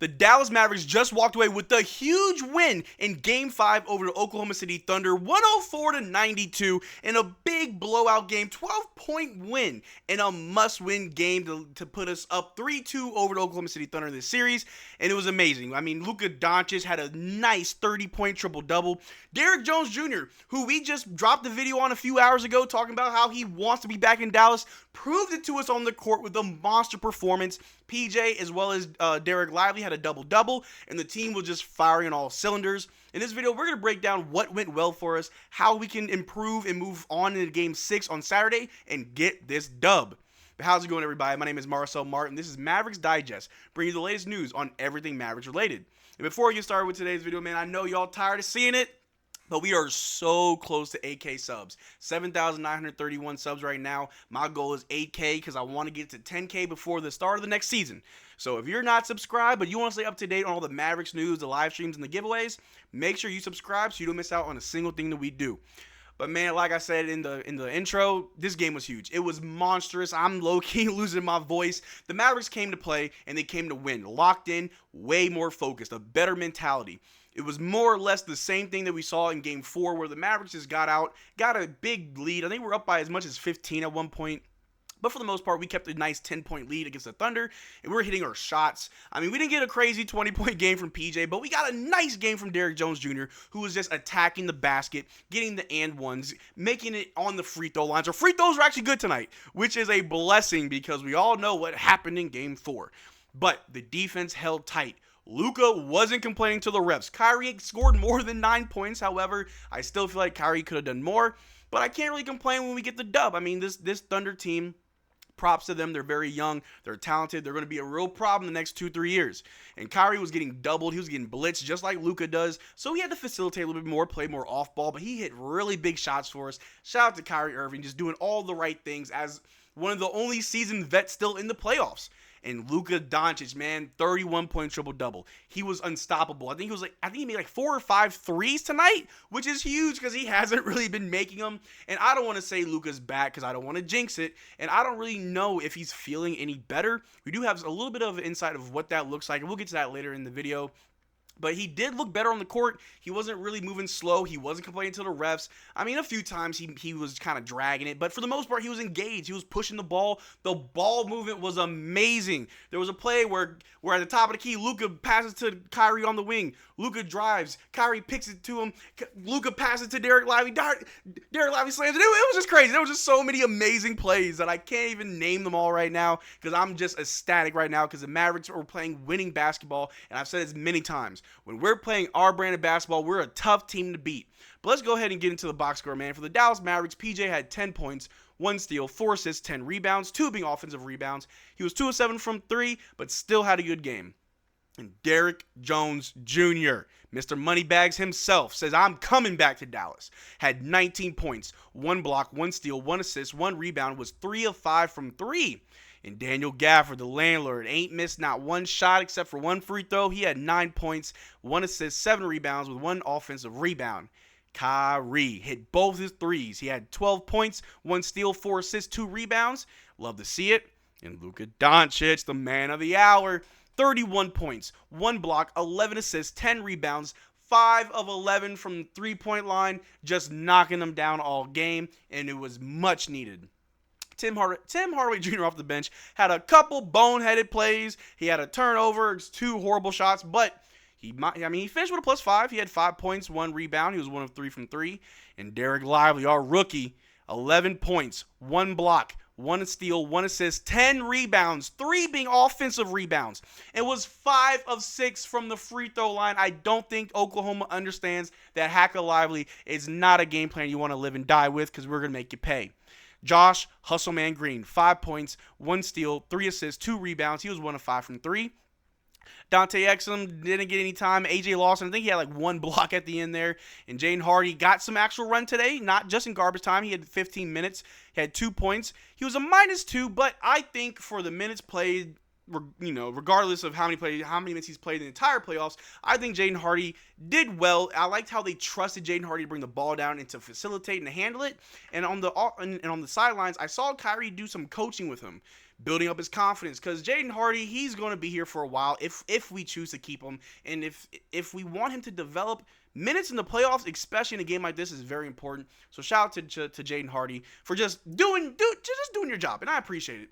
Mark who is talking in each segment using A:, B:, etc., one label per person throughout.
A: The Dallas Mavericks just walked away with a huge win in Game 5 over the Oklahoma City Thunder, 104-92, in a big blowout game, 12-point win in a must-win game to put us up 3-2 over the Oklahoma City Thunder in this series, and it was amazing. I mean, Luka Doncic had a nice 30-point triple-double. Derrick Jones Jr., who we just dropped the video on a few hours ago talking about how he wants to be back in Dallas, proved it to us on the court with a monster performance. PJ as well as Derrick Lively had a double-double, and the team was just firing on all cylinders. In this video, we're going to break down what went well for us, how we can improve and move on into Game 6 on Saturday, and get this dub. But how's it going, everybody? My name is Marcel Martin. This is Mavs Digest, bringing you the latest news on everything Mavericks related. And before we get started with today's video, man, I know y'all tired of seeing it, but we are so close to 8K subs. 7,931 subs right now. My goal is 8K because I want to get to 10K before the start of the next season. So if you're not subscribed, but you want to stay up to date on all the Mavericks news, the live streams, and the giveaways, make sure you subscribe so you don't miss out on a single thing that we do. But man, like I said in the intro, this game was huge. It was monstrous. I'm low-key losing my voice. The Mavericks came to play, and they came to win. Locked in, way more focused, a better mentality. It was more or less the same thing that we saw in Game 4 where the Mavericks just got a big lead. I think we were up by as much as 15 at one point. But for the most part, we kept a nice 10-point lead against the Thunder, and we were hitting our shots. I mean, we didn't get a crazy 20-point game from PJ, but we got a nice game from Derrick Jones Jr., who was just attacking the basket, getting the and ones, making it on the free throw lines. Our free throws were actually good tonight, which is a blessing because we all know what happened in Game 4. But the defense held tight. Luka wasn't complaining to the refs. Kyrie scored more than 9 points. However, I still feel like Kyrie could have done more. But I can't really complain when we get the dub. I mean, this Thunder team, props to them. They're very young. They're talented. They're going to be a real problem the next 2-3 years. And Kyrie was getting doubled. He was getting blitzed just like Luka does. So he had to facilitate a little bit more, play more off ball. But he hit really big shots for us. Shout out to Kyrie Irving, just doing all the right things as one of the only seasoned vets still in the playoffs. And Luka Doncic, man, 31-point triple-double. He was unstoppable. I think he made like 4 or 5 threes tonight, which is huge because he hasn't really been making them. And I don't want to say Luka's back because I don't want to jinx it. And I don't really know if he's feeling any better. We do have a little bit of insight of what that looks like, and we'll get to that later in the video. But he did look better on the court. He wasn't really moving slow. He wasn't complaining to the refs. I mean, a few times he was kind of dragging it. But for the most part, he was engaged. He was pushing the ball. The ball movement was amazing. There was a play where at the top of the key, Luka passes to Kyrie on the wing. Luka drives. Kyrie picks it to him. Luka passes to Derrick Lively. Derrick Lively slams it. It was just crazy. There was just so many amazing plays that I can't even name them all right now because I'm just ecstatic right now because the Mavericks are playing winning basketball. And I've said this many times. When we're playing our brand of basketball, we're a tough team to beat. But let's go ahead and get into the box score, man. For the Dallas Mavericks, PJ had 10 points, 1 steal, 4 assists, 10 rebounds, 2 being offensive rebounds. He was 2 of 7 from 3, but still had a good game. And Derrick Jones Jr., Mr. Moneybags himself, says, I'm coming back to Dallas. Had 19 points, 1 block, 1 steal, 1 assist, 1 rebound, was 3 of 5 from 3. And Daniel Gafford, the landlord, ain't missed not 1 shot except for 1 free throw. He had 9 points, 1 assist, 7 rebounds with 1 offensive rebound. Kyrie hit both his threes. He had 12 points, 1 steal, 4 assists, 2 rebounds. Love to see it. And Luka Doncic, the man of the hour, 31 points, 1 block, 11 assists, 10 rebounds, 5 of 11 from the three-point line, just knocking them down all game, and it was much needed. Tim Hardaway Jr. off the bench had a couple boneheaded plays. He had a turnover, 2 horrible shots, but he finished with a +5. He had 5 points, 1 rebound. He was 1 of 3 from 3. And Derrick Lively, our rookie, 11 points, 1 block, 1 steal, 1 assist, 10 rebounds, 3 being offensive rebounds. It was 5 of 6 from the free throw line. I don't think Oklahoma understands that Hacker Lively is not a game plan you want to live and die with because we're going to make you pay. Josh Hustleman Green, 5 points, 1 steal, 3 assists, 2 rebounds. He was 1 of 5 from 3. Dante Exum didn't get any time. AJ Lawson, I think he had like 1 block at the end there. And Jaden Hardy got some actual run today, not just in garbage time. He had 15 minutes. He had 2 points. He was a -2, but I think for the minutes played, regardless of how many minutes he's played in the entire playoffs, I think Jaden Hardy did well. I liked how they trusted Jaden Hardy to bring the ball down and to facilitate and to handle it. And on the sidelines, I saw Kyrie do some coaching with him building up his confidence, because Jaden Hardy, he's going to be here for a while if we choose to keep him, and if we want him to develop minutes in the playoffs, especially in a game like this, is very important. So shout out to Jaden Hardy for just doing your job, and I appreciate it.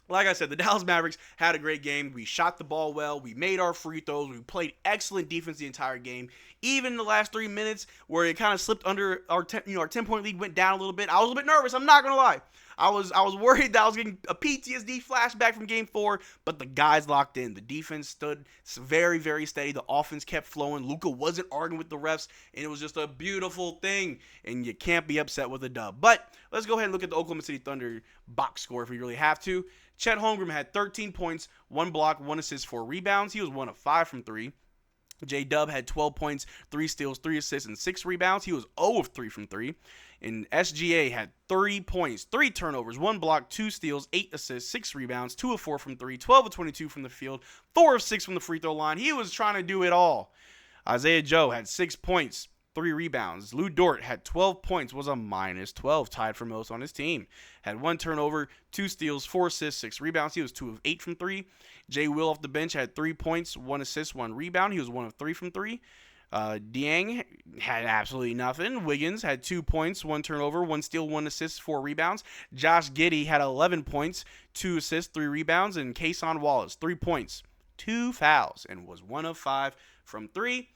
A: Like I said, the Dallas Mavericks had a great game. We shot the ball well. We made our free throws. We played excellent defense the entire game. Even in the last 3 minutes where it kind of slipped under our 10-point lead went down a little bit. I was a little bit nervous. I'm not going to lie. I was worried that I was getting a PTSD flashback from Game 4, but the guys locked in. The defense stood very, very steady. The offense kept flowing. Luka wasn't arguing with the refs, and it was just a beautiful thing, and you can't be upset with a dub. But let's go ahead and look at the Oklahoma City Thunder box score if we really have to. Chet Holmgren had 13 points, 1 block, 1 assist, 4 rebounds. He was 1 of 5 from 3. J-Dub had 12 points, 3 steals, 3 assists, and 6 rebounds. He was 0 of 3 from 3. And SGA had 30 points, 3 turnovers, 1 block, 2 steals, 8 assists, 6 rebounds, 2 of 4 from 3, 12 of 22 from the field, 4 of 6 from the free throw line. He was trying to do it all. Isaiah Joe had 6 points, 3 rebounds. Lou Dort had 12 points, was a minus 12, tied for most on his team. Had 1 turnover, 2 steals, 4 assists, 6 rebounds. He was 2 of 8 from 3. Jay Will off the bench had 3 points, 1 assist, 1 rebound. He was 1 of 3 from 3. Dieng had absolutely nothing. Wiggins had 2 points, 1 turnover, 1 steal, 1 assist, 4 rebounds. Josh Giddey had 11 points, 2 assists, 3 rebounds. And Kason Wallace, 3 points, 2 fouls, and was 1 of 5 from 3.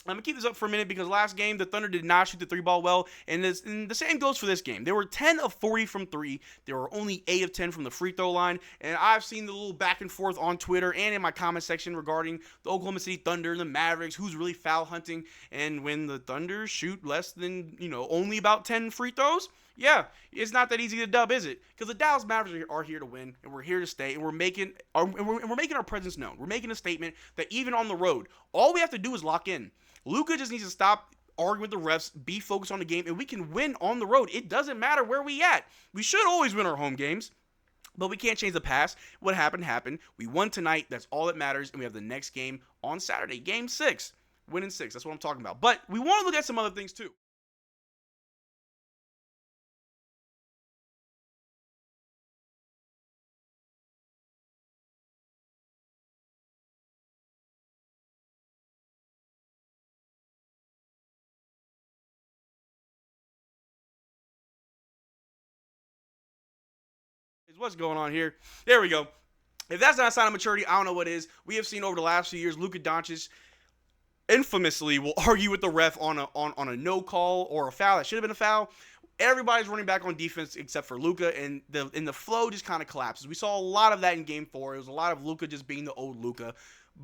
A: I'm going to keep this up for a minute because last game, the Thunder did not shoot the 3-ball well, and the same goes for this game. They were 10 of 40 from 3. They were only 8 of 10 from the free throw line, and I've seen the little back and forth on Twitter and in my comment section regarding the Oklahoma City Thunder and the Mavericks, who's really foul hunting, and when the Thunder shoot less than, only about 10 free throws, yeah, it's not that easy to dub, is it? Because the Dallas Mavericks are here to win, and we're here to stay, and we're making our presence known. We're making a statement that even on the road, all we have to do is lock in. Luka just needs to stop arguing with the refs, be focused on the game, and we can win on the road. It doesn't matter where we at. We should always win our home games, but we can't change the past. What happened, happened. We won tonight. That's all that matters, and we have the next game on Saturday. Game 6. Winning 6. That's what I'm talking about. But we want to look at some other things, too. What's going on here? There we go. If that's not a sign of maturity, I don't know what is. We have seen over the last few years, Luka Doncic infamously will argue with the ref on a no call or a foul that should have been a foul. Everybody's running back on defense except for Luka, and the flow just kind of collapses. We saw a lot of that in Game 4. It was a lot of Luka just being the old Luka.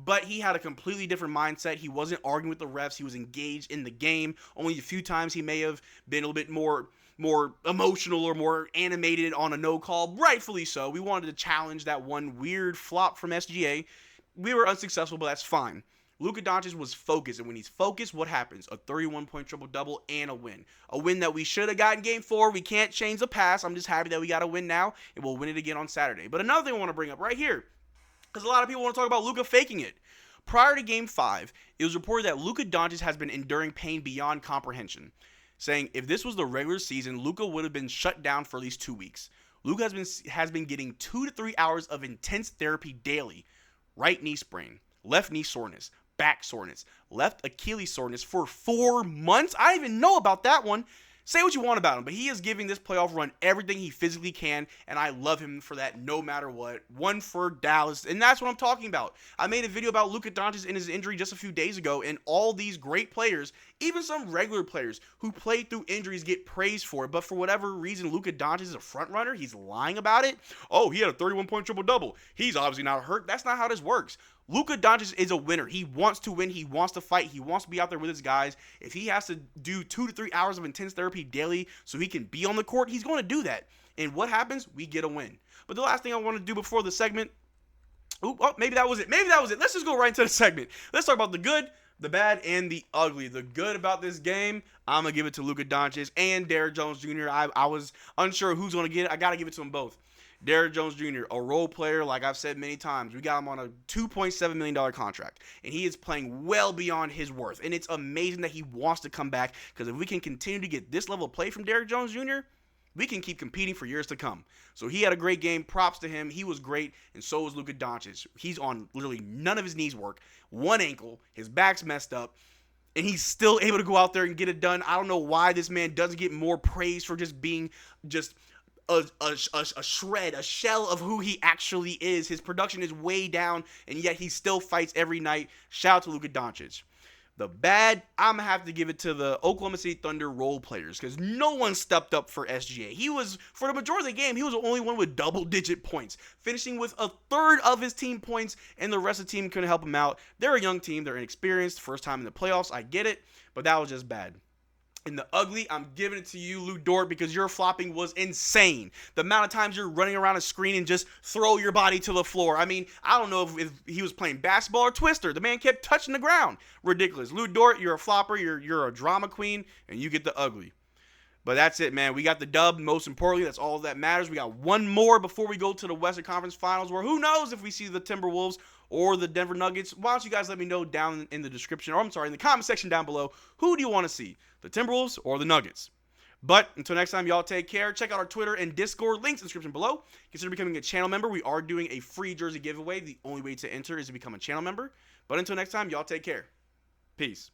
A: But he had a completely different mindset. He wasn't arguing with the refs. He was engaged in the game. Only a few times he may have been a little bit more emotional or more animated on a no call. Rightfully so. We wanted to challenge that one weird flop from SGA. We were unsuccessful, but that's fine. Luka Doncic was focused, and when he's focused, what happens? A 31-point triple-double and a win. A win that we should have gotten Game 4. We can't change the past. I'm just happy that we got a win now, and we'll win it again on Saturday. But another thing I want to bring up right here, because a lot of people want to talk about Luka faking it. Prior to Game 5, it was reported that Luka Doncic has been enduring pain beyond comprehension, saying if this was the regular season, Luka would have been shut down for at least 2 weeks. Luka has been getting 2 to 3 hours of intense therapy daily. Right knee sprain, left knee soreness, back soreness, left Achilles soreness for 4 months. I didn't even know about that one. Say what you want about him, but he is giving this playoff run everything he physically can, and I love him for that no matter what. One for Dallas, and that's what I'm talking about. I made a video about Luka Doncic and his injury just a few days ago, and all these great players, even some regular players who played through injuries, get praised for it, but for whatever reason, Luka Doncic is a front runner. He's lying about it. Oh, he had a 31-point triple-double. He's obviously not hurt. That's not how this works. Luka Doncic is a winner. He wants to win. He wants to fight. He wants to be out there with his guys. If he has to do 2 to 3 hours of intense therapy daily so he can be on the court, he's going to do that. And what happens? We get a win. But the last thing I want to do before the segment, maybe that was it. Let's just go right into the segment. Let's talk about the good, the bad, and the ugly. The good about this game, I'm going to give it to Luka Doncic and Derrick Jones Jr. I was unsure who's going to get it. I got to give it to them both. Derrick Jones Jr., a role player, like I've said many times. We got him on a $2.7 million contract, and he is playing well beyond his worth. And it's amazing that he wants to come back, because if we can continue to get this level of play from Derrick Jones Jr., we can keep competing for years to come. So he had a great game. Props to him. He was great, and so was Luka Doncic. He's on literally none of his knees work, one ankle, his back's messed up, and he's still able to go out there and get it done. I don't know why this man doesn't get more praise for just being just a shred, a shell of who he actually is. His production is way down, and yet he still fights every night. Shout out to Luka Doncic. The bad, I'm going to have to give it to the Oklahoma City Thunder role players because no one stepped up for SGA. He was, for the majority of the game, he was the only one with double-digit points, finishing with a third of his team points, and the rest of the team couldn't help him out. They're a young team. They're inexperienced. First time in the playoffs. I get it, but that was just bad. In the ugly, I'm giving it to you, Lu Dort, because your flopping was insane. The amount of times you're running around a screen and just throw your body to the floor. I mean, I don't know if he was playing basketball or Twister. The man kept touching the ground. Ridiculous. Lu Dort, you're a flopper. You're a drama queen, and you get the ugly. But that's it, man. We got the dub. Most importantly, that's all that matters. We got one more before we go to the Western Conference Finals, where who knows if we see the Timberwolves or the Denver Nuggets. Why don't you guys let me know down in the description, or I'm sorry, in the comment section down below, who do you want to see, the Timberwolves or the Nuggets? But until next time, y'all take care. Check out our Twitter and Discord, links in the description below. Consider becoming a channel member. We are doing a free jersey giveaway. The only way to enter is to become a channel member. But until next time, y'all take care. Peace.